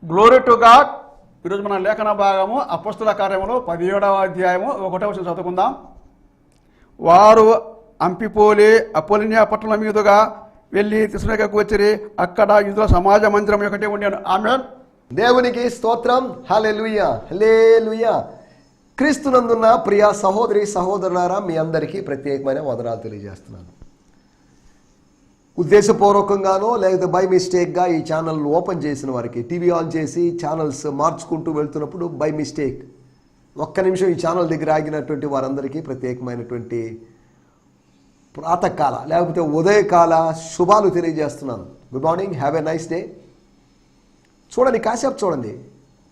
Glory to God. ఈరోజు మన లేఖన భాగము అపొస్తలుల కార్యములు 17వ అధ్యాయము 1వ వచనం చదువుకుందాం. వారు అంపిపోలి అపోలినియా పట్టణం మీదుగా వెళ్ళి తెస్సలోనికకు వచ్చిరి. అక్కడ యూదుల సమాజ మందిరం ఒకటి ఉండేను. ఆమేన్. దేవునికి స్తోత్రం. హల్లెలూయా, హల్లెలూయా. క్రీస్తునందున్న ప్రియ సహోదరి సహోదరులారా, మీ అందరికీ ప్రత్యేకమైన వందనాలు తెలియజేస్తున్నాను. ఉద్దేశపూర్వకంగానో లేకపోతే బై మిస్టేక్గా ఈ ఛానల్ ఓపెన్ చేసిన వారికి, టీవీ ఆన్ చేసి ఛానల్స్ మార్చుకుంటూ వెళ్తున్నప్పుడు బై మిస్టేక్ ఒక్క నిమిషం ఈ ఛానల్ దగ్గర ఆగినటువంటి వారందరికీ ప్రత్యేకమైనటువంటి ప్రాతకాల లేకపోతే ఉదయకాల శుభాలు తెలియజేస్తున్నాను. Good morning, have a nice day. చూడండి, కాసేపు చూడండి,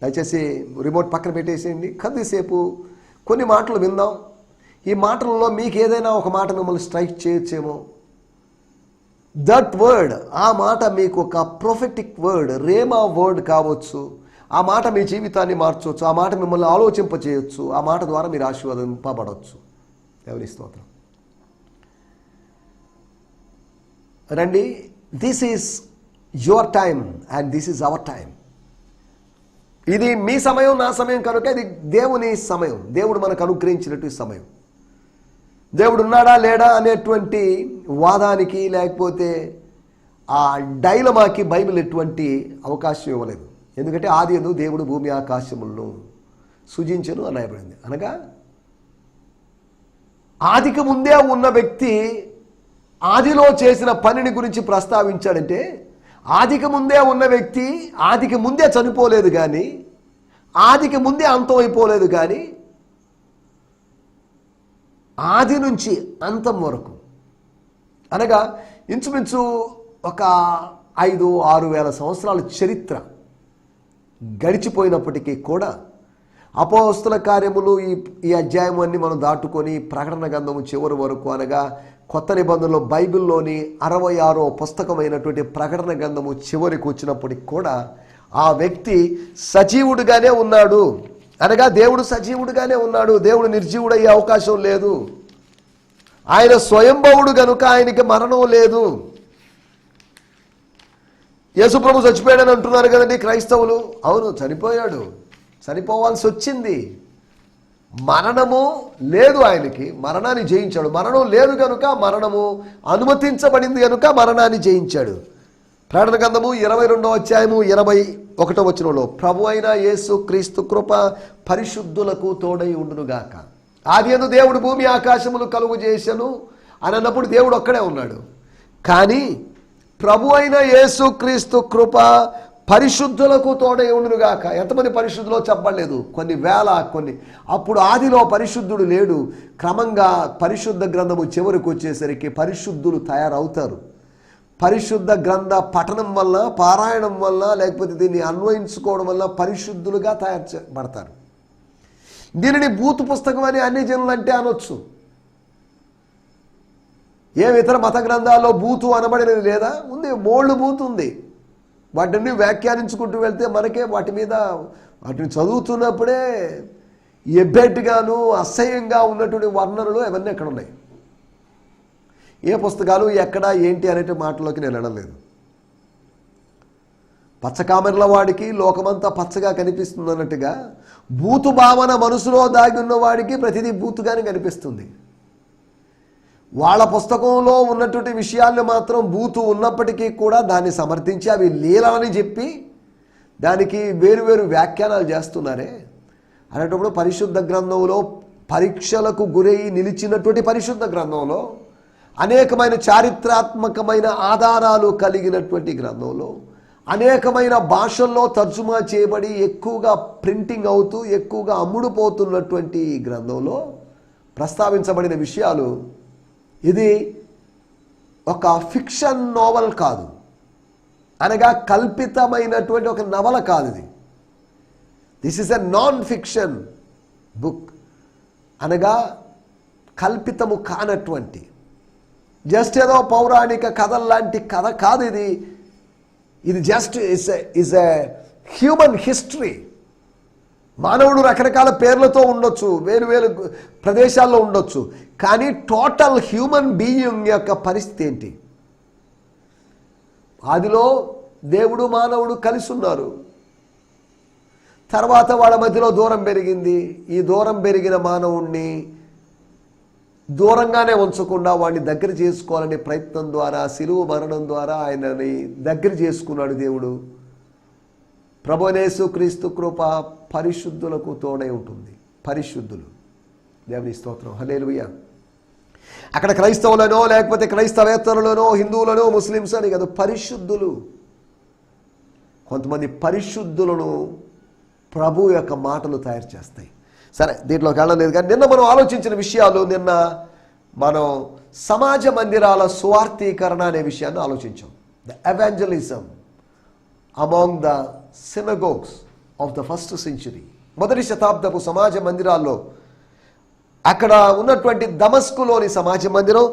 దయచేసి రిమోట్ పక్కన పెట్టేసేయండి. కొద్దిసేపు కొన్ని మాటలు విందాం. ఈ మాటలలో మీకు ఏదైనా ఒక మాట మిమ్మల్ని స్ట్రైక్ చేయొచ్చేమో. దట్ వర్డ్, ఆ మాట మీకు ఒక ప్రొఫెటిక్ వర్డ్, రేమా వర్డ్ కావచ్చు. ఆ మాట మీ జీవితాన్ని మార్చవచ్చు. ఆ మాట మిమ్మల్ని ఆలోచింపచేయవచ్చు. ఆ మాట ద్వారా మీరు ఆశీర్వదింపబడవచ్చు. దేవుని స్తోత్రం. రండి, this is your time and this is our time. ఇది మీ సమయం, నా సమయం కనుక ఇది దేవుని సమయం. దేవుడు మనకు అనుగ్రహించినటువంటి సమయం. దేవుడు ఉన్నాడా లేడా అనేటువంటి వాదానికి లేకపోతే ఆ డైలమాకి బైబిల్ ఎటువంటి అవకాశం ఇవ్వలేదు. ఎందుకంటే ఆదియందు దేవుడు భూమి ఆకాశములను సృజించెను అని రాయబడింది. అనగా ఆదికి ముందే ఉన్న వ్యక్తి ఆదిలో చేసిన పనిని గురించి ప్రస్తావించాడంటే, ఆదికి ముందే ఉన్న వ్యక్తి ఆదికి ముందే చనిపోలేదు కానీ, ఆదికి ముందే అంతం అయిపోలేదు కానీ, ఆది నుంచి అంతం వరకు అనగా ఇంచుమించు ఒక 5-6 వేల సంవత్సరాల చరిత్ర గడిచిపోయినప్పటికీ కూడా అపోస్తల కార్యములు ఈ అధ్యాయం అన్ని మనం దాటుకొని ప్రకటన గ్రంథము చివరి వరకు అనగా కొత్త నిబంధనలో బైబిల్లోని 66వ పుస్తకమైనటువంటి ప్రకటన గ్రంథము చివరికి వచ్చినప్పటికి కూడా ఆ వ్యక్తి సజీవుడుగానే ఉన్నాడు. అనగా దేవుడు సజీవుడుగానే ఉన్నాడు. దేవుడు నిర్జీవుడయ్యే అవకాశం లేదు. ఆయన స్వయంభవుడు గనుక ఆయనకి మరణం లేదు. యేసుప్రభు చచ్చిపోయాడని అంటున్నారు కదండి క్రైస్తవులు. అవును, చనిపోయాడు, చనిపోవాల్సి వచ్చింది. మరణము లేదు ఆయనకి, మరణాన్ని జయించాడు. మరణం లేదు కనుక మరణము అనుమతించబడింది కనుక మరణాన్ని జయించాడు. ప్రకటన గ్రంథము 22వ అధ్యాయము 21వ వచనంలో, ప్రభు అయిన యేసు క్రీస్తు కృప పరిశుద్ధులకు తోడై ఉండునుగాక. ఆదియందు దేవుడు భూమి ఆకాశములు కలుగు చేసెను అని అన్నప్పుడు దేవుడు ఒక్కడే ఉన్నాడు. కానీ ప్రభు అయిన యేసు క్రీస్తు కృప పరిశుద్ధులకు తోడై ఉండునుగాక. ఎంతమంది పరిశుద్ధులో చెప్పలేదు, కొన్ని వేల, కొన్ని. అప్పుడు ఆదిలో పరిశుద్ధుడు లేడు. క్రమంగా పరిశుద్ధ గ్రంథము చివరికి వచ్చేసరికి పరిశుద్ధులు తయారవుతారు. పరిశుద్ధ గ్రంథ పఠనం వల్ల, పారాయణం వల్ల, లేకపోతే దీన్ని అన్వయించుకోవడం వల్ల పరిశుద్ధులుగా తయారు చేయబడతారు. దీనిని బూతు పుస్తకం అని అన్ని జనులు అంటే అనొచ్చు. ఇతర మత గ్రంథాల్లో బూతు అనబడినది లేదా? ఉంది, బోల్డ్ బూతు ఉంది. వాటిని వ్యాఖ్యానించుకుంటూ వెళ్తే మనకే వాటిని చదువుతున్నప్పుడే ఎబ్బెట్టుగాను అసహ్యంగా ఉన్నటువంటి వర్ణనలు అవన్నీ ఎక్కడ ఉన్నాయి. ఏ పుస్తకాలు ఎక్కడ ఏంటి అనే మాటలోకి నేను వెళ్ళలేదు. పచ్చకామెర్ల వాడికి లోకమంతా పచ్చగా కనిపిస్తుంది అన్నట్టుగా బూతు భావన మనసులో దాగి ఉన్నవాడికి ప్రతిదీ బూతుగానే కనిపిస్తుంది. వాళ్ళ పుస్తకంలో ఉన్నటువంటి విషయాలను మాత్రం బూతు ఉన్నప్పటికీ కూడా దాన్ని సమర్థించి అవి లీలని చెప్పి దానికి వేరువేరు వ్యాఖ్యానాలు చేస్తున్నారే. అనేటప్పుడు పరిశుద్ధ గ్రంథంలో పరీక్షలకు గురై నిలిచినటువంటి పరిశుద్ధ గ్రంథంలో, అనేకమైన చారిత్రాత్మకమైన ఆధారాలు కలిగినటువంటి గ్రంథంలో, అనేకమైన భాషల్లో తర్జుమా చేయబడి ఎక్కువగా ప్రింటింగ్ అవుతూ ఎక్కువగా అమ్ముడుపోతున్నటువంటి ఈ గ్రంథంలో ప్రస్తావించబడిన విషయాలు, ఇది ఒక ఫిక్షన్ నోవెల్ కాదు, అనగా కల్పితమైనటువంటి ఒక నవల కాదు. This is a non fiction book, అనగా కల్పితము కానటువంటి, జస్ట్ ఏదో పౌరాణిక కథల్లాంటి కథ కాదు ఇది. ఇది just is a human history. మానవుడు రకరకాల పేర్లతో ఉండొచ్చు, వేరు ప్రదేశాల్లో ఉండొచ్చు, కానీ టోటల్ హ్యూమన్ బీయింగ్ యొక్క పరిస్థితి ఏంటి? ఆదిలో దేవుడు మానవుడు కలిసి ఉన్నారు. తర్వాత వాళ్ళ మధ్యలో దూరం పెరిగింది. ఈ దూరం పెరిగిన మానవుణ్ణి దూరంగానే ఉంచకుండా వాడిని దగ్గర చేసుకోవాలనే ప్రయత్నం ద్వారా, శిలువ మరణం ద్వారా ఆయనని దగ్గర చేసుకున్నాడు దేవుడు. ప్రభువైన యేసుక్రీస్తు కృప పరిశుద్ధులకు తోడై ఉంటుంది. పరిశుద్ధులు, దేవుని స్తోత్రం, హల్లెలూయా. అక్కడ క్రైస్తవులనో లేకపోతే క్రైస్తవేత్తరులనో హిందువులనో ముస్లిమ్స్ అని కాదు, పరిశుద్ధులు. కొంతమంది పరిశుద్ధులను ప్రభు యొక్క మాటలు తయారు చేస్తాయి. సరే, దీంట్లోకి వెళ్ళలేదు కానీ నిన్న మనం ఆలోచించిన విషయాలు, నిన్న మనం సమాజ మందిరాల సువార్థీకరణ అనే విషయాన్ని ఆలోచించాం. The evangelism among the synagogues of the first century. మొదటి శతాబ్దపు సమాజ మందిరాల్లో అక్కడ ఉన్నటువంటి దమస్కులోని సమాజ మందిరం,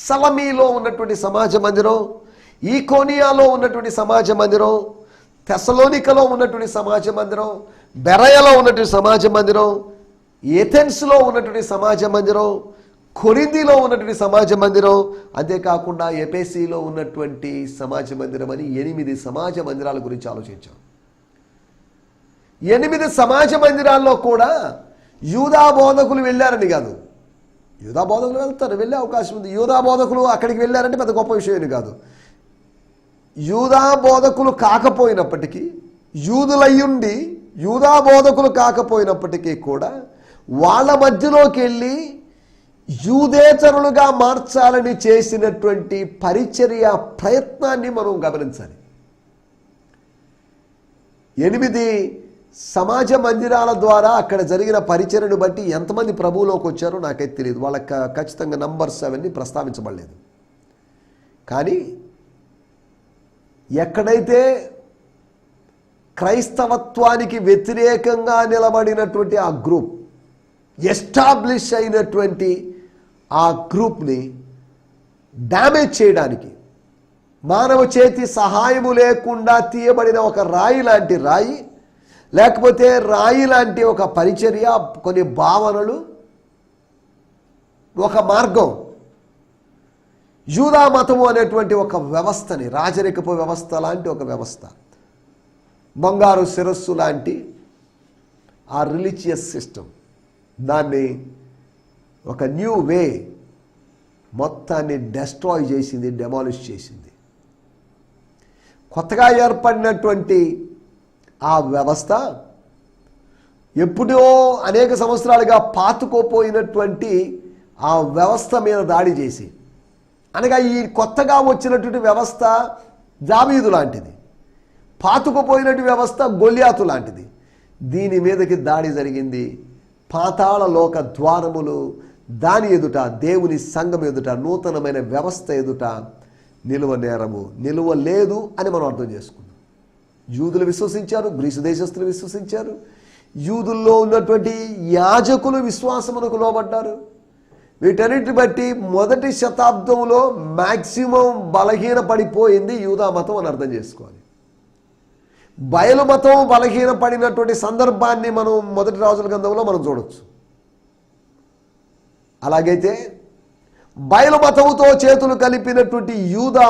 సలమీలో ఉన్నటువంటి సమాజ మందిరం, ఈకోనియాలో ఉన్నటువంటి సమాజ మందిరం, తెసలోనికలో ఉన్నటువంటి సమాజ మందిరం, బెరయలో ఉన్నటువంటి సమాజ మందిరం, ఏథెన్స్లో ఉన్నటువంటి సమాజ మందిరం, కొరింథీలో ఉన్నటువంటి సమాజ మందిరం, అంతేకాకుండా ఎఫెసీలో ఉన్నటువంటి సమాజ మందిరం అని 8 సమాజ మందిరాల గురించి ఆలోచించాం. 8 సమాజ మందిరాల్లో కూడా యూదా బోధకులు వెళ్ళారని కాదు. యూదా బోధకులు వెళ్తారు, వెళ్ళే అవకాశం ఉంది. యూదా బోధకులు అక్కడికి వెళ్ళారంటే పెద్ద గొప్ప విషయం కాదు. యూదా బోధకులు కాకపోయినప్పటికీ, యూదులయ్యుండి యూదా బోధకులు కాకపోయినప్పటికీ కూడా వాళ్ళ మధ్యలోకి వెళ్ళి యూదేతరులుగా మార్చాలని చేసినటువంటి పరిచర్య ప్రయత్నాన్ని మనం గమనించాలి. 8 సమాజ మందిరాల ద్వారా అక్కడ జరిగిన పరిచర్యను బట్టి ఎంతమంది ప్రభువులోకి వచ్చారో నాకైతే తెలియదు. వాళ్ళకి ఖచ్చితంగా నంబర్స్ అవన్నీ ప్రస్తావించబడలేదు. కానీ ఎక్కడైతే క్రైస్తవత్వానికి వ్యతిరేకంగా నిలబడినటువంటి ఆ గ్రూప్, ఎస్టాబ్లిష్ అయినటువంటి ఆ గ్రూప్ని డ్యామేజ్ చేయడానికి మానవ చేతి సహాయము లేకుండా తీయబడిన ఒక రాయి లాంటి రాయి, లేకపోతే రాయి లాంటి ఒక పరిచర్య, కొన్ని భావనలు, ఒక మార్గం, యూదా మతము అనేటువంటి ఒక వ్యవస్థని, రాజరికపు వ్యవస్థ లాంటి ఒక వ్యవస్థ, బంగారు శిరస్సు లాంటి ఆ రిలీజియస్ సిస్టమ్, దాన్ని ఒక న్యూ వే మొత్తాన్ని డెస్ట్రాయ్ చేసింది, డెమాలిష్ చేసింది. కొత్తగా ఏర్పడినటువంటి ఆ వ్యవస్థ ఎప్పుడో అనేక సంవత్సరాలుగా పాతుకోపోయినటువంటి ఆ వ్యవస్థ మీద దాడి చేసి, అనగా ఈ కొత్తగా వచ్చినటువంటి వ్యవస్థ దావీదు లాంటిది, పాతుకుపోయినటువంటి వ్యవస్థ గొల్యాతు లాంటిది. దీని మీదకి దాడి జరిగింది. పాతాళ లోక ద్వారములు దాని ఎదుట, దేవుని సంఘం ఎదుట, నూతనమైన వ్యవస్థ ఎదుట నిలువ నేరము, నిలువ లేదు అని మనం అర్థం చేసుకున్నాం. యూదులు విశ్వసించారు, గ్రీసు దేశస్తులు విశ్వసించారు, యూదుల్లో ఉన్నటువంటి యాజకులు విశ్వాసమునకు లోబడ్డారు. వీటన్నిటిని బట్టి మొదటి శతాబ్దంలో మ్యాక్సిమం బలహీన పడిపోయింది యూదా మతం అని అర్థం చేసుకోవాలి. బయలు మతం బలహీన పడినటువంటి సందర్భాన్ని మనం మొదటి రాజుల గ్రంథంలో మనం చూడొచ్చు. అలాగైతే బయలు మతముతో చేతులు కలిపినటువంటి యూదా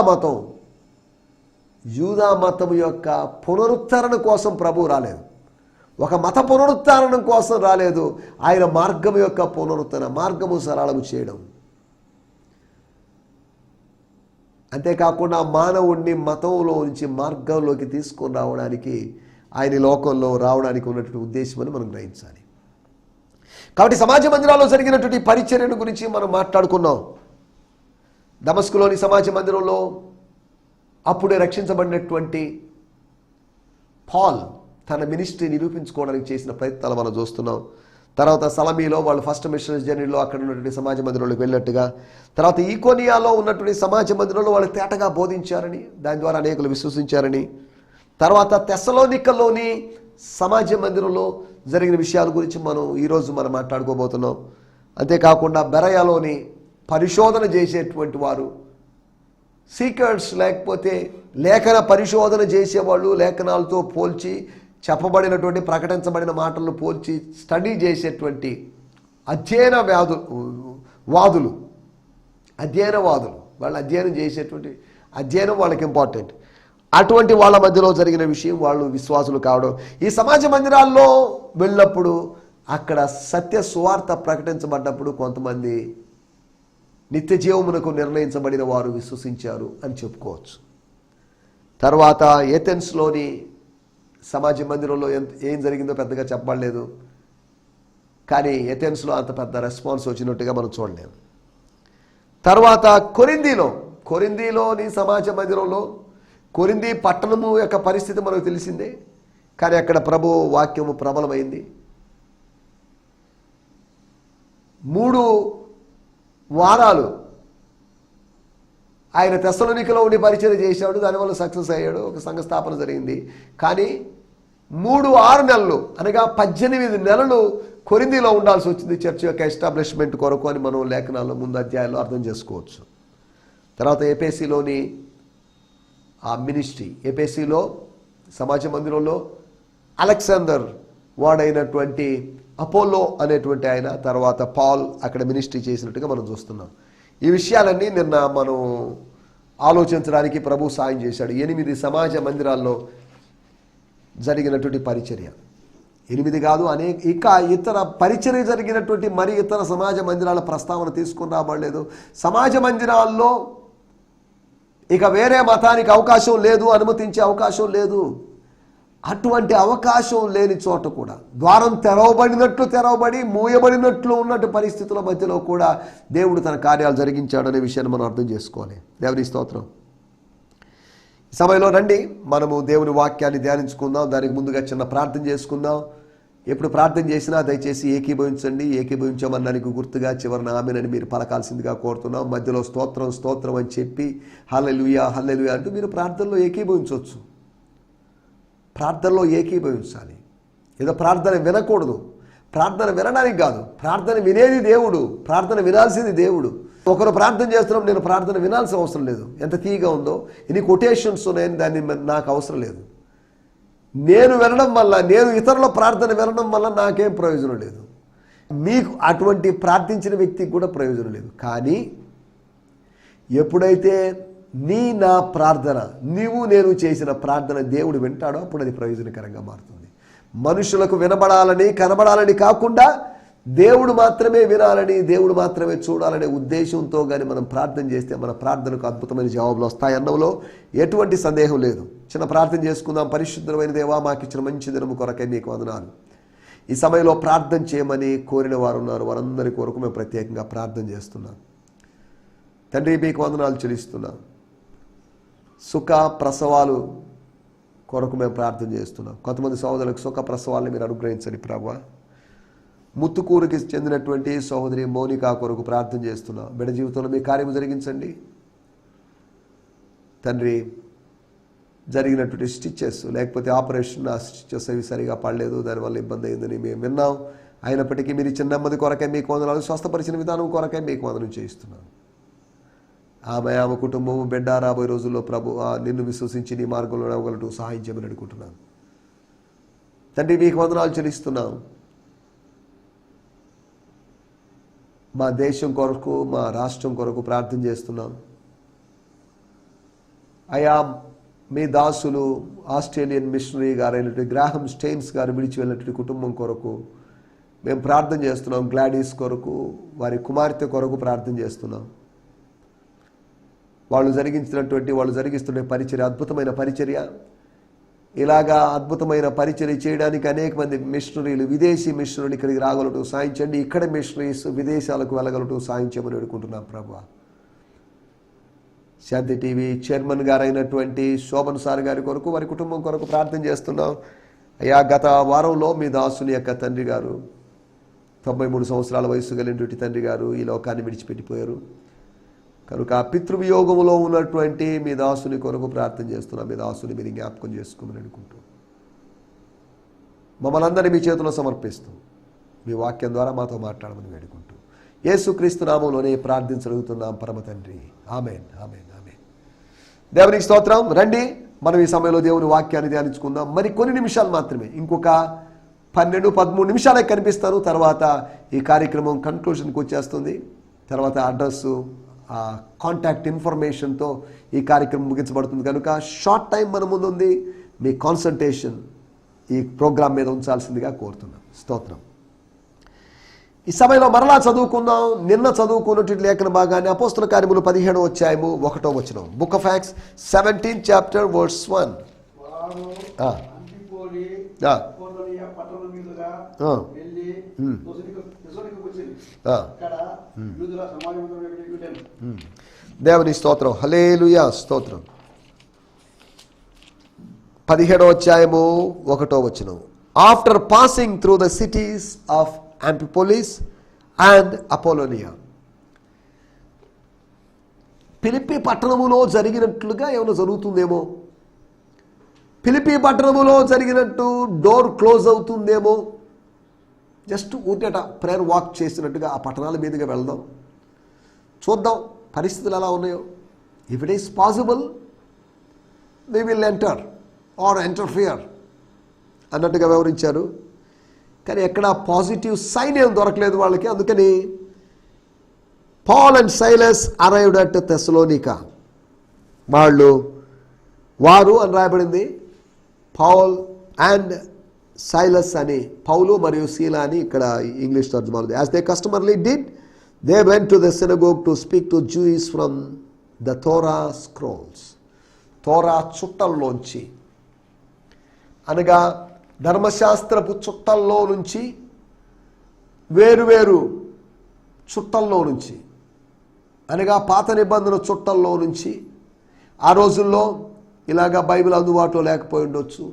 మతం యొక్క పునరుద్ధరణ కోసం ప్రభు రాలేదు. ఒక మత పునరుద్ధరణ కోసం రాలేదు. ఆయన మార్గం యొక్క పునరుద్ధరణ, మార్గము సరళము చేయడం. అంతేకాకుండా మానవుణ్ణి మతంలో నుంచి మార్గంలోకి తీసుకొని రావడానికి, ఆయన లోకంలో రావడానికి ఉన్నటువంటి ఉద్దేశం అని మనం గ్రహించాలి. కాబట్టి సమాజ మందిరాల్లో జరిగినటువంటి పరిచర్యను గురించి మనం మాట్లాడుకున్నాం. దమస్కులోని సమాజ మందిరంలో అప్పుడే రక్షించబడినటువంటి పాల్ తన మినిస్ట్రీ నిరూపించుకోవడానికి చేసిన ప్రయత్నాలు మనం చూస్తున్నాం. తర్వాత సలమీలో వాళ్ళు ఫస్ట్ మిషనరీ జర్నీలో అక్కడ ఉన్నటువంటి సమాజ మందిరంలోకి వెళ్ళినట్టుగా, తర్వాత ఈకోనియాలో ఉన్నటువంటి సమాజ మందిరంలో వాళ్ళు తేటగా బోధించారని, దాని ద్వారా అనేకులు విశ్వసించారని, తర్వాత తెస్సలోనికలోని సమాజ మందిరంలో జరిగిన విషయాల గురించి ఈరోజు మనం మాట్లాడుకోబోతున్నాం. అంతేకాకుండా బెరయాలోని పరిశోధన చేసేటువంటి వారు, సీకర్స్, లేకపోతే లేఖన పరిశోధన చేసేవాళ్ళు, లేఖనాలతో పోల్చి చెప్పబడినటువంటి ప్రకటించబడిన మాటలను పోల్చి స్టడీ చేసేటువంటి వాదులు వాళ్ళు అధ్యయనం చేసేటువంటి అధ్యయనం వాళ్ళకి ఇంపార్టెంట్. అటువంటి వాళ్ళ మధ్యలో జరిగిన విషయం, వాళ్ళు విశ్వాసులు కావడం. ఈ సమాజ మందిరాల్లో వెళ్ళినప్పుడు అక్కడ సత్య సువార్త ప్రకటించబడ్డప్పుడు కొంతమంది నిత్య జీవమునకు నిర్ణయించబడిన వారు విశ్వసించారు అని చెప్పుకోవచ్చు. తర్వాత ఏథెన్స్లోని సమాజ మందిరంలో ఏం జరిగిందో పెద్దగా చెప్పబడలేదు, కానీ ఏథెన్స్లో అంత పెద్ద రెస్పాన్స్ వచ్చినట్టుగా మనం చూడలేము. తర్వాత కొరింథీలోని సమాజ మందిరంలో, కొరింథీ పట్టణము యొక్క పరిస్థితి మనకు తెలిసిందే, కానీ అక్కడ ప్రభు వాక్యము ప్రబలమైంది. 3 వారాలు ఆయన తెస్సలోనికలో ఉండి పరిచయం చేశాడు, దానివల్ల సక్సెస్ అయ్యాడు, ఒక సంఘ స్థాపన జరిగింది. కానీ 6 నెలలు అనగా 18 నెలలు కొరింథీలో ఉండాల్సి వచ్చింది చర్చ్ యొక్క ఎస్టాబ్లిష్మెంట్ కొరకు అని మనం లేఖనాల్లో ముందు అధ్యాయాల్లో అర్థం చేసుకోవచ్చు. తర్వాత ఏపీసీలోని ఆ మినిస్ట్రీ, ఏపీసీలో సమాజ మందిరంలో అలెగ్జాండర్ వాడైనటువంటి అపోలో అనేటువంటి ఆయన, తర్వాత పాల్ అక్కడ మినిస్ట్రీ చేసినట్టుగా మనం చూస్తున్నాం. ఈ విషయాలన్నీ నిన్న మనం ఆలోచించడానికి ప్రభు సాయం చేశాడు. 8 సమాజ మందిరాల్లో జరిగినటువంటి పరిచర్య, 8 కాదు, ఇంకా ఇతర పరిచర్య జరిగినటువంటి మరి ఇతర సమాజ మందిరాల ప్రస్తావన తీసుకుని రాబడలేదు. సమాజ మందిరాల్లో ఇక వేరే మతానికి అవకాశం లేదు, అనుమతించే అవకాశం లేదు. అటువంటి అవకాశం లేని చోట కూడా ద్వారం తెరవబడి మూయబడినట్లు ఉన్నట్టు పరిస్థితుల మధ్యలో కూడా దేవుడు తన కార్యాలు జరిగించాడనే విషయాన్ని మనం అర్థం చేసుకోవాలి. దేవుని స్తోత్రం. ఈ సమయంలో రండి మనము దేవుని వాక్యాన్ని ధ్యానించుకుందాం. దానికి ముందుగా చిన్న ప్రార్థన చేసుకుందాం. ఎప్పుడు ప్రార్థన చేసినా దయచేసి ఏకీభవించండి. ఏకీభవించమన్నానికి గుర్తుగా చివరిన ఆమెనని మీరు పలకాల్సిందిగా కోరుతున్నాం. మధ్యలో స్తోత్రం స్తోత్రం అని చెప్పి హల్లెలూయా హల్లెలూయా అంటూ మీరు ప్రార్థనలో ఏకీభవించవచ్చు. ప్రార్థనలో ఏకీభవించాలి. ఏదో ప్రార్థన వినకూడదు, ప్రార్థన వినడానికి కాదు, ప్రార్థన వినేది దేవుడు, ప్రార్థన వినాల్సింది దేవుడు. ఒకరు ప్రార్థన చేస్తున్నాం, నేను ప్రార్థన వినాల్సిన అవసరం లేదు. ఎంత తీగా ఉందో, ఇన్ని కొటేషన్స్ ఉన్నాయని దాన్ని నాకు అవసరం లేదు. నేను వినడం వల్ల, నేను ఇతరుల ప్రార్థన వినడం వల్ల నాకేం ప్రయోజనం లేదు, మీకు అటువంటి ప్రార్థించిన వ్యక్తికి కూడా ప్రయోజనం లేదు. కానీ ఎప్పుడైతే నా ప్రార్థన, నీవు నేను చేసిన ప్రార్థన దేవుడు వింటాడో అప్పుడు అది ప్రయోజనకరంగా మారుతుంది. మనుషులకు వినబడాలని కనబడాలని కాకుండా దేవుడు మాత్రమే వినాలని, దేవుడు మాత్రమే చూడాలనే ఉద్దేశంతో కానీ మనం ప్రార్థన చేస్తే మన ప్రార్థనకు అద్భుతమైన జవాబులు వస్తాయన్నలో ఎటువంటి సందేహం లేదు. చిన్న ప్రార్థన చేసుకుందాం. పరిశుద్ధమైన దేవా, మాకు ఇచ్చిన మంచి దినము కొరకై నీకు వందనాలు. ఈ సమయంలో ప్రార్థన చేయమని కోరిన వారు ఉన్నారు, వారందరి కొరకు మేము ప్రత్యేకంగా ప్రార్థన చేస్తున్నాం. తండ్రి, మీకు వందనాలు చెల్లిస్తున్నాం. సుఖ ప్రసవాలు కొరకు మేము ప్రార్థన చేస్తున్నాం. కొంతమంది సహోదరులకు సుఖ ప్రసవాలను మీరు అనుగ్రహించండి ప్రభువా. ముత్తుకూరుకి చెందినటువంటి సహోదరి మౌనిక కొరకు ప్రార్థన చేస్తున్నాం. బిడ్డ జీవితంలో మీ కార్యము జరిగించండి తండ్రి. జరిగినటువంటి స్టిచెస్ లేకపోతే ఆపరేషన్, ఆ స్టిచెస్ అవి సరిగా పడలేదు, దానివల్ల ఇబ్బంది అయిందని మేము విన్నాం. అయినప్పటికీ మీరు ఇచ్చిన నెమ్మది కొరకై మీకు వందనాలు, స్వస్థపరిచిన విధానం కొరకై మీకు వందనం చేయిస్తున్నాను. ఆమె కుటుంబం బిడ్డ రాబోయే రోజుల్లో ప్రభు నిన్ను విశ్వసించి నీ మార్గంలో నడవగలటూ సహాయం చేయమని అడుగుతున్నాను తండ్రి. మీకు వందనాలు చెల్లిస్తున్నాం. మా దేశం కొరకు, మా రాష్ట్రం కొరకు ప్రార్థన చేస్తున్నాం. అయా, మీ దాసులు ఆస్ట్రేలియన్ మిషనరీ గారైనటువంటి గ్రాహం స్టెయిన్స్ గారు విడిచి వెళ్ళినటువంటి కుటుంబం కొరకు మేము ప్రార్థన చేస్తున్నాం. గ్లాడీస్ కొరకు, వారి కుమార్తె కొరకు ప్రార్థన చేస్తున్నాం. వాళ్ళు జరిగిస్తున్న పరిచర్య అద్భుతమైన పరిచర్య. ఇలాగా అద్భుతమైన పరిచర్య చేయడానికి అనేక మంది మిషనరీలు, విదేశీ మిషనరీలు ఇక్కడికి రాగలటూ సాయించండి. ఇక్కడ మిషనరీస్ విదేశాలకు వెళ్ళగలటూ సాయించమని వేడుకుంటున్నాం ప్రభువా. శాంతి టీవీ చైర్మన్ గారైనటువంటి శోభన్ సార్ గారి కొరకు, వారి కుటుంబం కొరకు ప్రార్థన చేస్తున్నాం. అయ్యా, గత వారంలో మీ దాసుని యొక్క తండ్రి గారు, 93 సంవత్సరాల వయసు కలిగినటువంటి తండ్రి గారు ఈ లోకాన్ని విడిచిపెట్టిపోయారు కనుక పితృవియోగంలో ఉన్నటువంటి మీ దాసుని కొరకు ప్రార్థన చేస్తున్నాం. మీ దాసుని మీరు జ్ఞాపకం చేసుకోమని అనుకుంటూ మమ్మల్ని అందరినీ మీ చేతిలో సమర్పిస్తూ మీ వాక్యం ద్వారా మాతో మాట్లాడమని వేడుకుంటూ యేసుక్రీస్తు నామంలోనే ప్రార్థించగలుగుతున్నాం పరమ తండ్రి. ఆమేన్, ఆమేన్, ఆమేన్. దేవునికి స్తోత్రం. రండి మనం ఈ సమయంలో దేవుని వాక్యాన్ని ధ్యానించుకుందాం. మరి కొన్ని నిమిషాలు మాత్రమే, ఇంకొక 12-13 నిమిషాలే కనిపిస్తాను. తర్వాత ఈ కార్యక్రమం కన్క్లూషన్కి వచ్చేస్తుంది. తర్వాత అడ్రస్సు కాంటాక్ట్ ఇన్ఫర్మేషన్తో ఈ కార్యక్రమం ముగించబడుతుంది కనుక షార్ట్ టైం మన ముందు ఉంది. మీ కాన్సంట్రేషన్ ఈ ప్రోగ్రాం మీద ఉంచాల్సిందిగా కోరుతున్నాం. స్తోత్రం. ఈ సమయంలో మరలా చదువుకుందాం. నిన్న చదువుకున్నటువంటి లేఖన భాగాన్ని అపోస్తల కార్యములు 17వ అధ్యాయము 1వ వచనం. Book of acts 17th chapter verse 1. దేవుని స్తోత్రం. హల్లెలూయా. స్తోత్రం. 17వ అధ్యాయము 1వ వచనం. After passing through the cities of Amphipolis and Apollonia. Philippi పట్టణములో జరిగినట్లుగా ఏమైనా జరుగుతుందేమో, ఫిలిప్పీ పట్టణములో జరిగినట్టు డోర్ క్లోజ్ అవుతుందేమో, జస్ట్ ఊటేట ప్రేయర్ వాక్ చేసినట్టుగా ఆ పట్టణాల మీదుగా వెళ్దాం, చూద్దాం పరిస్థితులు ఎలా ఉన్నాయో. If it is possible we will enter or interfere అన్నట్టుగా వివరించారు. కానీ ఎక్కడ పాజిటివ్ సైన్ ఏం దొరకలేదు వాళ్ళకి. అందుకని Paul and Silas arrived at Thessalonica. వారు అని రాయబడింది. పాల్ అండ్ సైలస్ అని, పౌలు మరియు సీలా అని ఇక్కడ ఇంగ్లీష్ తర్జుమా ఉంది. As they customarily did, they went to the synagogue to speak to Jews from the Torah scrolls. Torah చుట్టల్లోంచి అనగా ధర్మశాస్త్రపు చుట్టల్లో నుంచి, వేరువేరు చుట్టల్లో నుంచి అనగా పాత నిబంధన చుట్టల్లో నుంచి. ఆ రోజుల్లో ఇలాగా బైబిల్ అందుబాటులో లేకపోయి ఉండొచ్చు.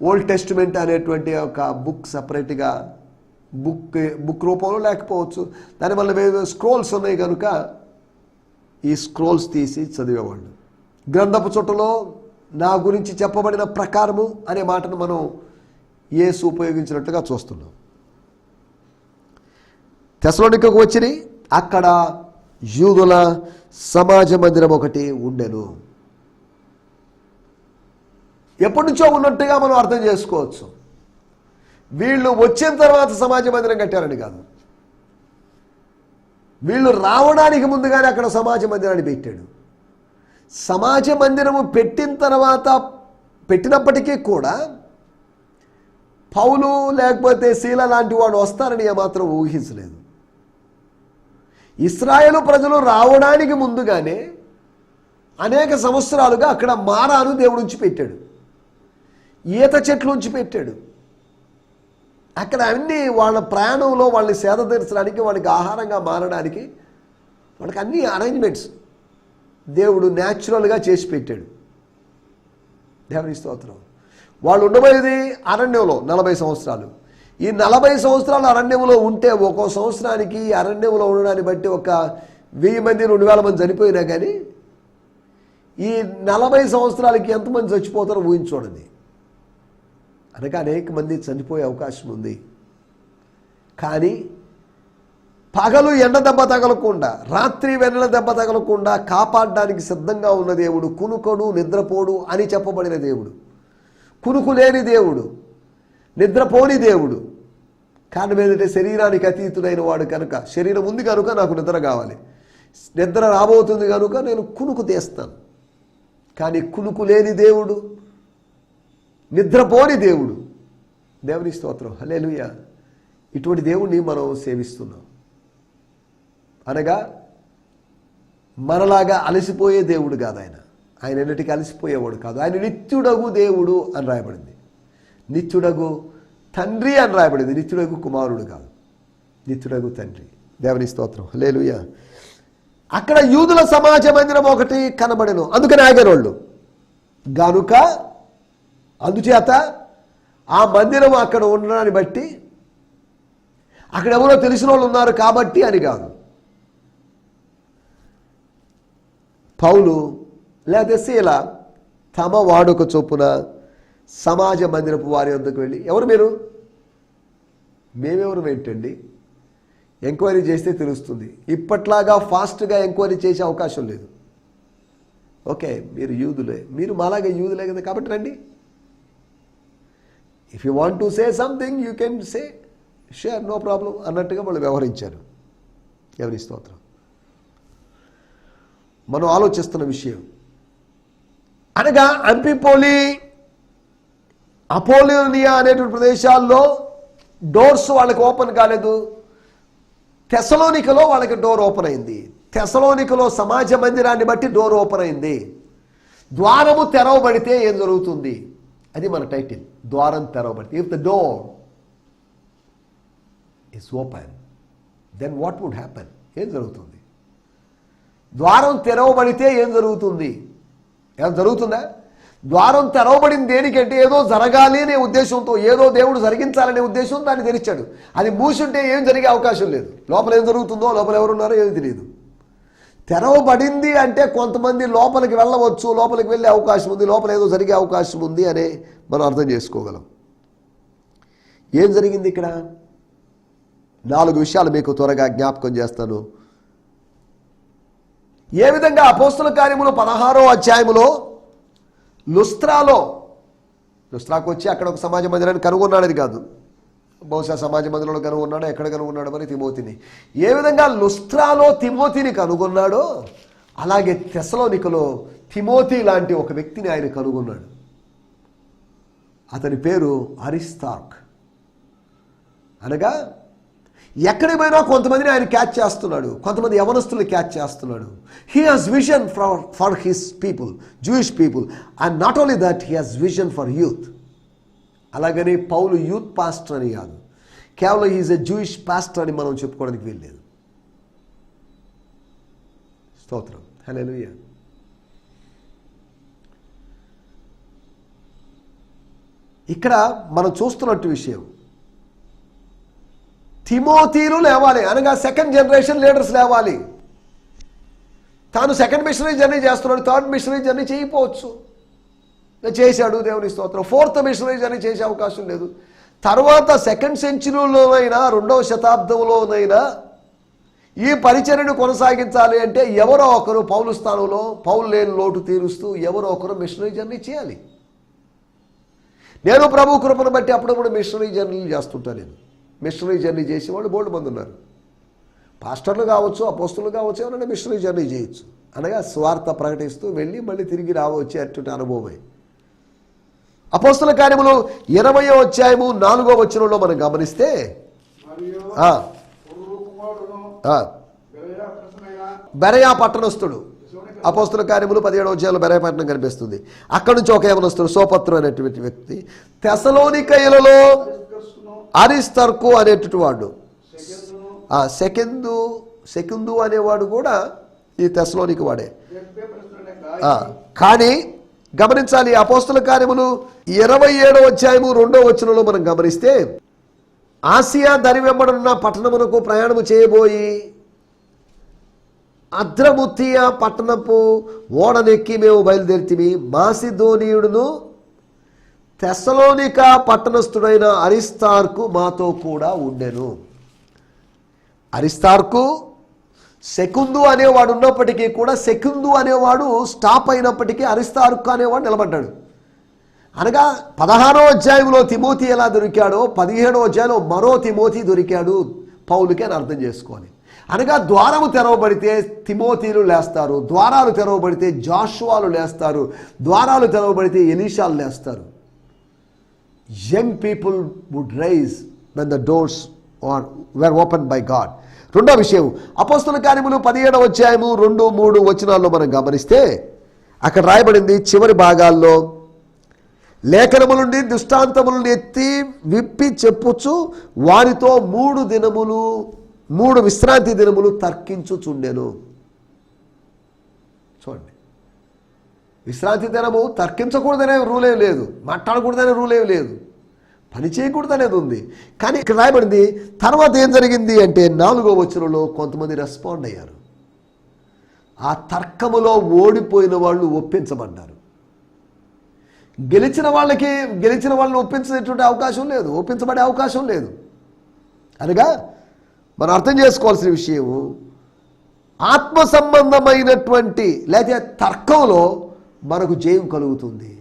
ఓల్డ్ టెస్టిమెంట్ అనేటువంటి ఒక బుక్ సపరేట్గా బుక్ రూపంలో లేకపోవచ్చు. దానివల్ల వేరే స్క్రోల్స్ ఉన్నాయి కనుక ఈ స్క్రోల్స్ తీసి చదివేవాళ్ళు. గ్రంథపు చుట్టలో నా గురించి చెప్పబడిన ప్రకారము అనే మాటను మనం యేసు ఉపయోగించినట్టుగా చూస్తున్నాం. థెసలోనికకు వచ్చిరి. అక్కడ యూదుల సమాజ మందిరం ఒకటి ఉండెను. ఎప్పటి నుంచో ఉన్నట్టుగా మనం అర్థం చేసుకోవచ్చు. వీళ్ళు వచ్చిన తర్వాత సమాజ మందిరం కట్టారని కాదు, వీళ్ళు రావడానికి ముందుగానే అక్కడ సమాజ మందిరాన్ని పెట్టాడు. సమాజ మందిరము పెట్టిన తర్వాత పెట్టినప్పటికీ కూడా పౌలు లేకపోతే శీల లాంటి వాడు వస్తారని ఏమాత్రం ఊహించలేదు. ఇశ్రాయేలు ప్రజలు రావడానికి ముందుగానే అనేక సంవత్సరాలుగా అక్కడ మారాను దేవుడు ఉంచి పెట్టాడు, ఈత చెట్లు ఉంచి పెట్టాడు. అక్కడ అన్ని వాళ్ళ ప్రయాణంలో వాళ్ళని సేద తీర్చడానికి, వాళ్ళకి ఆహారంగా మారడానికి వాళ్ళకి అన్ని అరేంజ్మెంట్స్ దేవుడు న్యాచురల్గా చేసి పెట్టాడు. దేవుని స్తోత్రం. వాళ్ళు ఉండబోయేది అరణ్యంలో 40 సంవత్సరాలు. ఈ 40 సంవత్సరాలు అరణ్యంలో ఉంటే ఒక్కో సంవత్సరానికి అరణ్యంలో ఉండడాన్ని బట్టి ఒక 1000 మంది 2000 మంది చనిపోయినా కానీ ఈ 40 సంవత్సరాలకి ఎంతమంది చచ్చిపోతారో ఊహించూడండి. అనగా అనేక మంది చనిపోయే అవకాశం ఉంది. కానీ పగలు ఎండ దెబ్బ తగలకుండా, రాత్రి వెన్నెల దెబ్బ తగలకుండా కాపాడడానికి సిద్ధంగా ఉన్న దేవుడు, కునుకొడు నిద్రపోడు అని చెప్పబడిన దేవుడు, కునుకు లేని దేవుడు, నిద్రపోని దేవుడు. కారణం ఏంటంటే శరీరానికి అతీతుడైన వాడు కనుక, శరీరం ఉంది కనుక నాకు నిద్ర కావాలి, నిద్ర రాబోతుంది కనుక నేను కునుకు తీస్తాను. కానీ కునుకు లేని దేవుడు, నిద్రపోని దేవుడు. దేవుని స్తోత్రం. హల్లెలూయా. ఇటువంటి దేవుణ్ణి మనం సేవిస్తున్నాం. అనగా మనలాగా అలసిపోయే దేవుడు కాదు ఆయన. ఆయన ఎన్నిటికీ అలసిపోయేవాడు కాదు. ఆయన నిత్యుడగు దేవుడు అని రాయబడింది. నిత్యుడగు తండ్రి అని రాయబడింది. నిత్యుడగు కుమారుడు కాదు, నిత్యుడగు తండ్రి. దేవుని స్తోత్రం. హల్లెలూయా. అక్కడ యూదుల సమాజ మందిరం ఒకటి కనబడెను. అందుకని ఆగారు వాళ్ళు. గనుక అందుచేత ఆ మందిరం అక్కడ ఉండడాన్ని బట్టి, అక్కడ ఎవరో తెలిసిన వాళ్ళు ఉన్నారు కాబట్టి అని కాదు, పౌలు లేదా శీల తమ వాడుక చొప్పున సమాజ మందిరపు వారి వద్దకు వెళ్ళి, ఎవరు మీరు, మేమెవరు ఏంటండి, ఎంక్వైరీ చేస్తే తెలుస్తుంది. ఇప్పట్లాగా ఫాస్ట్గా ఎంక్వైరీ చేసే అవకాశం లేదు. ఓకే, మీరు యూదులే, మీరు మాలాగా యూదులే కదా, కాబట్టి రండి. If you want to say something you can say, sure, no problem అన్నట్టుగా వాళ్ళు వ్యవహరించారు. ఎవరి స్తోత్రం. మనం ఆలోచిస్తున్న విషయం. అనగా అంపిపోలి, అపోలోనియా అనేటువంటి ప్రదేశాల్లో డోర్స్ వాళ్ళకి ఓపెన్ కాలేదు. తెసలోనికలో వాళ్ళకి డోర్ ఓపెన్ అయింది. తెసలోనికలో సమాజ మందిరాన్ని బట్టి డోర్ ఓపెన్ అయింది. ద్వారము తెరవబడితే ఏం జరుగుతుంది? అది మన టైటిల్, ద్వారం తెరవబడితే. If the door is open then what would happen? ఏం జరుగుతుంది? ద్వారం తెరవబడితే ఏం జరుగుతుంది? ఏం జరుగుతుందా? ద్వారం తెరవబడింది దేనికంటే ఏదో జరగాలి అనే ఉద్దేశంతో, ఏదో దేవుడు జరిగించాలనే ఉద్దేశం దాన్ని తెరిచాడు. అది మూసుంటే ఏం జరిగే అవకాశం లేదు. లోపల ఏం జరుగుతుందో, లోపల ఎవరున్నారో ఏది తెలియదు. తెరవబడింది అంటే కొంతమంది లోపలికి వెళ్ళవచ్చు, లోపలికి వెళ్ళే అవకాశం ఉంది, లోపల ఏదో జరిగే అవకాశం ఉంది అనే మనం అర్థం చేసుకోగలం. ఏం జరిగింది ఇక్కడ? 4 విషయాలు మీకు త్వరగా జ్ఞాపకం చేస్తాను. ఏ విధంగా అపోస్తల కార్యములు 16వ అధ్యాయములో లుస్త్రాకు వచ్చి అక్కడ ఒక సమాజ మందిరాన్ని కనుగొన్నాడని కాదు, బహుశా సమాజ మందిరంలో కనుగొన్నాడో ఎక్కడ కనుగొన్నాడో మరి తిమోతిని. ఏ విధంగా లుస్త్రాలో తిమోతిని కనుగొన్నాడో అలాగే తెసలోనికలో తిమోతి లాంటి ఒక వ్యక్తిని ఆయన కనుగొన్నాడు. అతని పేరు అరిస్తార్క్. అనగా ఎక్కడికి పోయినా కొంతమందిని ఆయన క్యాచ్ చేస్తున్నాడు, కొంతమంది యవనస్తుల్ని క్యాచ్ చేస్తున్నాడు. He has vision for his people, Jewish people, and not only that he has vision for youth. అలాగని పౌలు యూత్ పాస్టర్ అని కాదు, కేవలం హీజ్ ఎ జూయిష్ పాస్టర్ అని మనం చెప్పుకోవడానికి వీల్లేదు. స్తోత్రం, హల్లెలూయా. ఇక్కడ మనం చూస్తున్నట్టు విషయం, తిమోతీలు లేవాలి, అనగా సెకండ్ జనరేషన్ లీడర్స్ లేవాలి. తాను సెకండ్ మిషనరీ జర్నీ చేస్తున్నాడు, థర్డ్ మిషనరీ జర్నీ చేయకపోవచ్చు, చేశాడు, దేవుని స్తోత్రం. ఫోర్త్ మిషనరీ జర్నీ చేసే అవకాశం లేదు. తర్వాత సెకండ్ సెంచురీలోనైనా 2వ శతాబ్దంలోనైనా ఈ పరిచర్యను కొనసాగించాలి అంటే ఎవరో ఒకరు పౌలు స్థానంలో పౌలు లేని లోటు తీరుస్తూ ఎవరో ఒకరు మిషనరీ జర్నీ చేయాలి. నేను ప్రభు కృపను బట్టి అప్పుడప్పుడు మిషనరీ జర్నీలు చేస్తుంటాను. నేను మిషనరీ జర్నీ చేసేవాళ్ళు బోల్డ్ మంది ఉన్నారు. పాస్టర్లు కావచ్చు, అపోస్తులు కావచ్చు, ఎవరైనా మిషనరీ జర్నీ చేయొచ్చు. అనగా స్వార్థ ప్రకటిస్తూ వెళ్ళి మళ్ళీ తిరిగి రావచ్చు అటువంటి అనుభవమే. అపోస్తుల కార్యములు 20వ అధ్యాయము 4వ వచనంలో మనం గమనిస్తే బెరయా పట్టణస్థుడు, అపోస్తుల కార్యములు 17వ అధ్యాయంలో బెరయా పట్టణం కనిపిస్తుంది. అక్కడి నుంచి ఒక యవనస్తుడు సోపత్రు అనేటువంటి వ్యక్తి, తెసలోనికయలలో అరిస్తర్కు అనేటువంటి వాడు, సెకందు అనేవాడు కూడా ఈ తెసలోనిక వాడే. కానీ గమనించాలి, అపోస్తుల కార్యములు 27వ అధ్యాయము 2వ వచనంలో మనం గమనిస్తే, ఆసియా దరి వెంబడున్న పట్టణమునకు ప్రయాణము చేయబోయి అద్రముత్తియా పట్టణపు ఓడనెక్కి మేము బయలుదేరితిమి. మాసిదోనీయుడును తెసలోనిక పట్టణస్థుడైన అరిస్తార్కు మాతో కూడా ఉండెను. అరిస్తార్కు సెకుందు అనేవాడు ఉన్నప్పటికీ కూడా, సెకుందు అనేవాడు స్టాప్ అయినప్పటికీ అరిస్తార్కు అనేవాడు నిలబడ్డాడు. అనగా 16వ అధ్యాయంలో తిమోతి ఎలా దొరికాడో 17వ అధ్యాయంలో మరో తిమోతి దొరికాడు పౌలుకి అని అర్థం చేసుకోవాలి. అనగా ద్వారము తెరవబడితే తిమోతీలు లేస్తారు, ద్వారాలు తెరవబడితే జాషువాలు లేస్తారు, ద్వారాలు తెరవబడితే ఎలీషాలు లేస్తారు. Young people would rise when the doors were opened by God. రెండో విషయం, అపోస్తుల కార్యములు 17వ అధ్యాయము 2, 3 వచనాల్లో మనం గమనిస్తే అక్కడ రాయబడింది, చివరి భాగాల్లో లేఖనముల నుండి దృష్టాంతములను ఎత్తి విప్పి చెప్పుచు వారితో 3 విశ్రాంతి దినములు తర్కించుచుండెను. చూడండి, విశ్రాంతి దినము తర్కించకూడదనే రూల్ ఏం లేదు, మాట్లాడకూడదనే రూల్ ఏం లేదు, పని చేయకూడదు అనేది ఉంది. కానీ ఇక్కడ రాయబడింది తర్వాత ఏం జరిగింది అంటే 4వ వచనంలో కొంతమంది రెస్పాండ్ అయ్యారు. ఆ తర్కములో ఓడిపోయిన వాళ్ళు ఒప్పించబడ్డారు. గెలిచిన వాళ్ళని ఒప్పించేటువంటి అవకాశం లేదు, ఒప్పించబడే అవకాశం లేదు. అనగా మనం అర్థం చేసుకోవాల్సిన విషయం, ఆత్మ సంబంధమైనటువంటి లేదా తర్కంలో మనకు జయం కలుగుతుంది.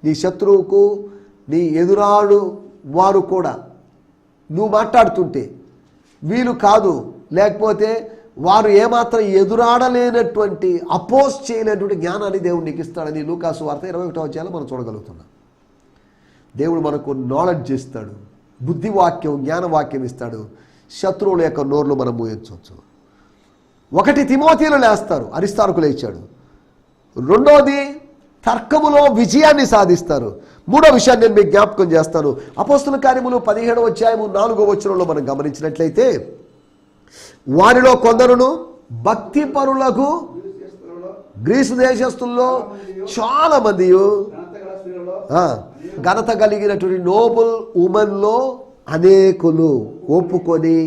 నీ శత్రువుకు, నీ ఎదురాడు వారు కూడా నువ్వు మాట్లాడుతుంటే వీలు కాదు, లేకపోతే వారు ఏమాత్రం ఎదురాడలేనటువంటి అపోజ్ చేయలేనటువంటి జ్ఞానాన్ని దేవుడు నీకు ఇస్తాడని లూకాసు వార్త 21వ అధ్యాయంలో మనం చూడగలుగుతున్నాం. దేవుడు మనకు నాలెడ్జ్ ఇస్తాడు, బుద్ధివాక్యం జ్ఞానవాక్యం ఇస్తాడు. శత్రువుల యొక్క నోర్లు మనం మూయించవచ్చు. 1 తిమోతిలో లేస్తారు, అరిస్తార్కు లేచాడు. 2వది తర్కములో విజయాన్ని సాధిస్తారు. 3వ విషయాన్ని నేను మీకు జ్ఞాపకం చేస్తాను. అపోస్తుల కార్యములు 17వ అధ్యాయము 4వ వచనంలో మనం గమనించినట్లయితే, వారిలో కొందరును భక్తిపరులకు గ్రీసు దేశస్తుల్లో చాలా మంది ఘనత కలిగినటువంటి నోబుల్ ఉమెన్లో అనేకులు ఒప్పుకొని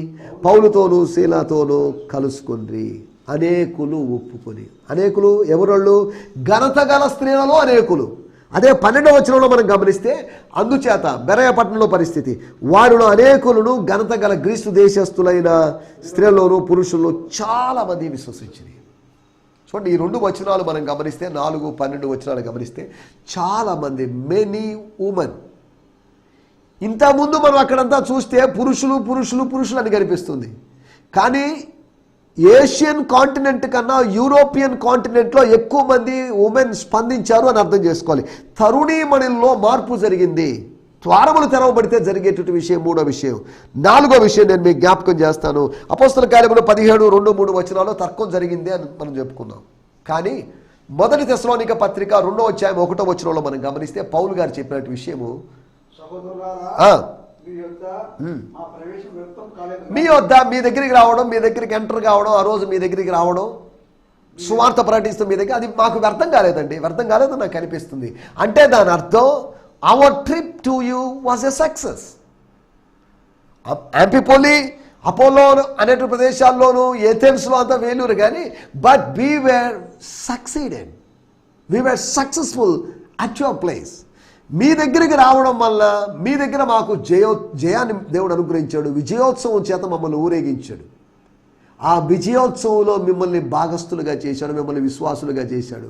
పౌలుతోనూ శీలతోనూ కలుసుకుండ్రి. అనేకులు ఒప్పుకొని, అనేకులు ఎవరోళ్ళు? ఘనత గల స్త్రీలలో అనేకులు. అదే 12వ వచనంలో మనం గమనిస్తే, అందుచేత బెరయ పట్టణంలో పరిస్థితి, వారిలో అనేకులను ఘనత గల గ్రీసు దేశస్తులైన స్త్రీలలోనూ పురుషుల్లో చాలా మంది విశ్వసించింది. చూడండి, ఈ 2 వచనాలు మనం గమనిస్తే, 4, 12 వచనాలు గమనిస్తే చాలా మంది, మెనీ ఉమెన్. ఇంతకుముందు మనం అక్కడంతా చూస్తే పురుషులు పురుషులు పురుషులు అని కనిపిస్తుంది. కానీ ఏషియన్ కాంటినెంట్ కన్నా యూరోపియన్ కాంటినెంట్లో ఎక్కువ మంది ఉమెన్ స్పందించారు అని అర్థం చేసుకోవాలి. తరుణీమణుల్లో మార్పు జరిగింది. ద్వారములు తెరవబడితే జరిగేటువంటి విషయం 3వ విషయం. 4వ విషయం నేను మీకు జ్ఞాపకం చేస్తాను. అపోస్తల కార్యములు 17, 2, 3 వచనాల్లో తర్కం జరిగింది అని మనం చెప్పుకున్నాం. కానీ 1 తెస్సలోనిక పత్రిక 2వ అధ్యాయం 1వ వచనంలో మనం గమనిస్తే పౌలు గారు చెప్పినట్టు విషయము, మీ వద్ద మీ దగ్గరికి రావడం, మీ దగ్గరికి ఎంటర్ కావడం, ఆ రోజు మీ దగ్గరికి రావడం, సువార్త ప్రకటిస్తూ మీ దగ్గర, అది మాకు వ్యర్థం కాలేదండి, వ్యర్థం కాలేదని నాకు అనిపిస్తుంది. అంటే దాని అర్థం, our trip to you was a success. Amphipolis, Apollo అనేటువంటి ప్రదేశాల్లోనూ, ఏథెన్స్లో అంతా వేలూరు కానీ, but we were succeeded, we were successful at your place. మీ దగ్గరికి రావడం వల్ల మీ దగ్గర మాకు జయాన్ని దేవుడు అనుగ్రహించాడు. విజయోత్సవం చేత మమ్మల్ని ఊరేగించాడు. ఆ విజయోత్సవంలో మిమ్మల్ని భాగస్థులుగా చేశాడు, మిమ్మల్ని విశ్వాసులుగా చేశాడు.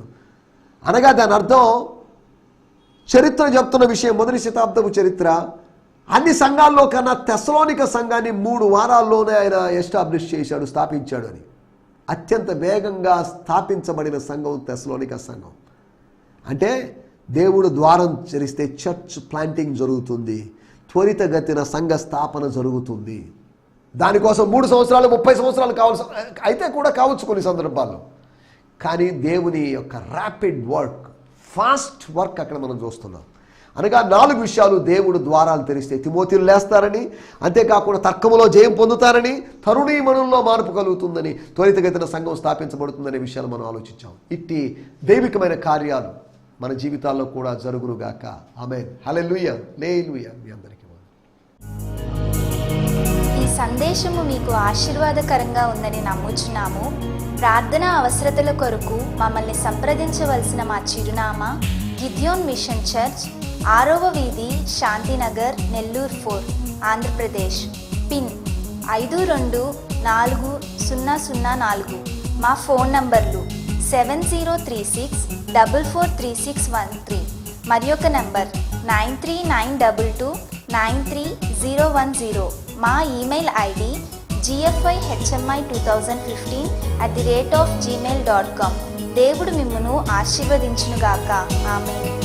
అనగా దాని అర్థం, చరిత్ర చెప్తున్న విషయం, 1వ శతాబ్దపు చరిత్ర, అన్ని సంఘాల్లో కన్నా తెస్సలోనిక సంఘాన్ని 3 వారాల్లోనే ఆయన ఎస్టాబ్లిష్ చేశాడు, స్థాపించాడు అని. అత్యంత వేగంగా స్థాపించబడిన సంఘం తెస్సలోనిక సంఘం. అంటే దేవుడు ద్వారం తెరిస్తే చర్చ్ ప్లాంటింగ్ జరుగుతుంది, త్వరితగతిన సంఘ స్థాపన జరుగుతుంది. దానికోసం 3 సంవత్సరాలు 30 సంవత్సరాలు కావాల్సి అయితే కూడా కావచ్చు కొన్ని సందర్భాల్లో. కానీ దేవుని యొక్క ర్యాపిడ్ వర్క్, ఫాస్ట్ వర్క్ అక్కడ మనం చూస్తున్నాం. అనగా 4 విషయాలు దేవుడు ద్వారాలు తెరిస్తే తిమోతిలు లేస్తారని, అంతేకాకుండా తర్కములో జయం పొందుతారని, తరుణీమణుల్లో మార్పు కలుగుతుందని, త్వరితగతిన సంఘం స్థాపించబడుతుందనే విషయాలు మనం ఆలోచించాం. ఇట్టి దైవికమైన కార్యాలు మన జీవితాల్లో కూడా జరుగునుగాక. ఆమేన్. హల్లెలూయా. హల్లెలూయా. మీ అందరికీ ఈ సందేశము మీకు ఆశీర్వాదకరంగా ఉందని నమ్ముచున్నాము. ప్రార్థనా అవసరతల కొరకు మమ్మల్ని సంప్రదించవలసిన మా చిరునామా, గిద్యోన్ మిషన్ చర్చ్, 6వ వీధి, శాంతినగర్, నెల్లూరు 4, ఆంధ్రప్రదేశ్. పిన్ 524004. మా ఫోన్ నంబర్లు 7036443613 మరి ఒక నంబర్ 9392293010. మా ఈమెయిల్ ఐడి gfihmi2015@gmail.com. దేవుడు మిమ్మును ఆశీర్వదించునుగాక. ఆమేన్.